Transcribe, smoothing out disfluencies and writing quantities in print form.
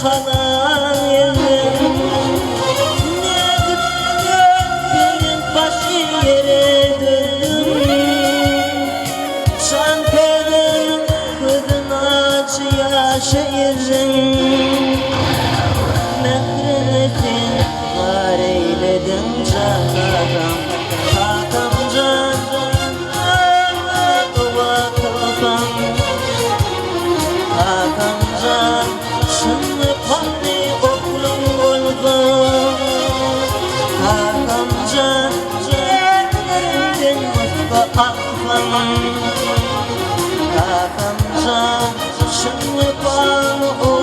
halayım ne benim başı yere döndüm Çankırı'nın kızın acıya şehrin Mehretin var eyledin canlarım Hakan can Hakan can şimdi panni okulum oldu Hakan can yerlerinden mutlu aklan Hakan can şimdi panni